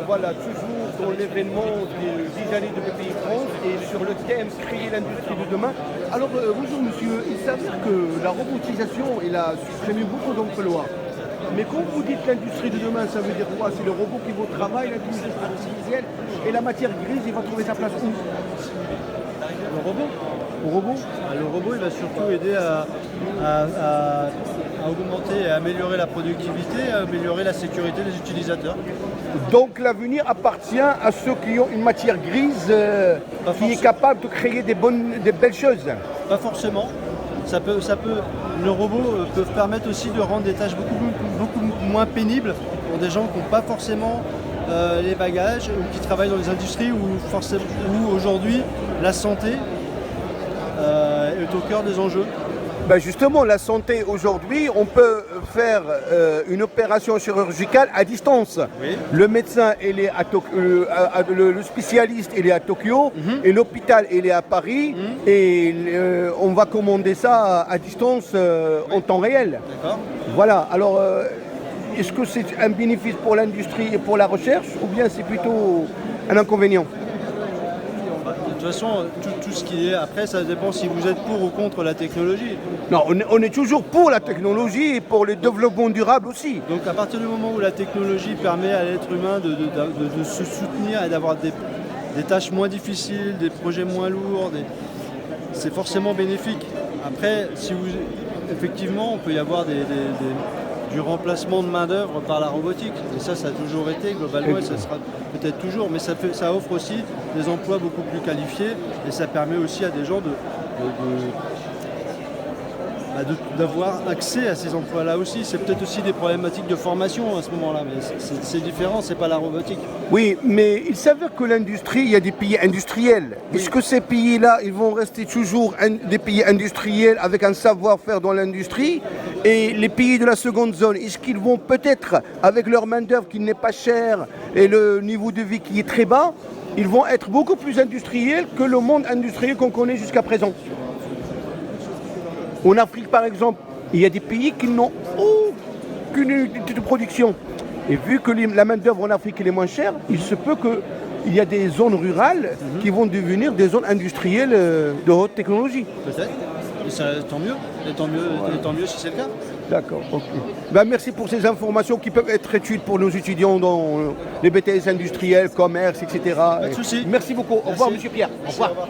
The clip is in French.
Voilà, toujours dans l'événement des 10 années de BPI France et sur le thème Créer l'industrie de demain. Alors, bonjour monsieur, il s'avère que la robotisation, elle a supprimé beaucoup d'emplois. Mais quand vous dites l'industrie de demain, ça veut dire quoi? C'est le robot qui vaut le travail, l'intelligence artificielle et la matière grise, il va trouver sa place où? Le robot? Au robot? Le robot, il va surtout aider à augmenter et à améliorer la productivité, à améliorer la sécurité des utilisateurs. Donc l'avenir appartient à ceux qui ont une matière grise qui est capable de créer des belles choses. Pas forcément. Le robot peut permettre aussi de rendre des tâches beaucoup moins pénibles pour des gens qui n'ont pas forcément les bagages ou qui travaillent dans les industries où aujourd'hui la santé est au cœur des enjeux. Ben justement, la santé aujourd'hui, on peut faire une opération chirurgicale à distance. Oui. Le médecin, il est le spécialiste, il est à Tokyo, et l'hôpital, il est à Paris, et on va commander ça à distance en temps réel. D'accord. Voilà. Alors, est-ce que c'est un bénéfice pour l'industrie et pour la recherche, ou bien c'est plutôt un inconvénient? De toute façon, tout ce qui est après, ça dépend si vous êtes pour ou contre la technologie. Non, on est toujours pour la technologie et pour le développement durable aussi. Donc à partir du moment où la technologie permet à l'être humain de se soutenir et d'avoir des tâches moins difficiles, des projets moins lourds, c'est forcément bénéfique. Après, effectivement, on peut y avoir du remplacement de main-d'œuvre par la robotique. Et ça a toujours été, globalement, et ça sera peut-être toujours, mais ça offre aussi des emplois beaucoup plus qualifiés et ça permet aussi à des gens d'avoir accès à ces emplois-là aussi. C'est peut-être aussi des problématiques de formation à ce moment-là, mais c'est différent, c'est pas la robotique. Oui, mais il s'avère que l'industrie, il y a des pays industriels. Oui. Est-ce que ces pays-là, ils vont rester toujours des pays industriels avec un savoir-faire dans l'industrie? Et les pays de la seconde zone, est-ce qu'ils vont peut-être, avec leur main-d'œuvre qui n'est pas chère et le niveau de vie qui est très bas, ils vont être beaucoup plus industriels que le monde industriel qu'on connaît jusqu'à présent? En Afrique, par exemple, il y a des pays qui n'ont aucune unité de production. Et vu que la main-d'œuvre en Afrique est moins chère, il se peut qu'il y a des zones rurales qui vont devenir des zones industrielles de haute technologie. Peut-être. Tant mieux. Et tant mieux si c'est le cas. D'accord, ok. Ben, merci pour ces informations qui peuvent être utiles pour nos étudiants dans les BTS industriels, commerce, etc. Pas de souci. Merci beaucoup. Au revoir, monsieur Pierre. Merci, au revoir.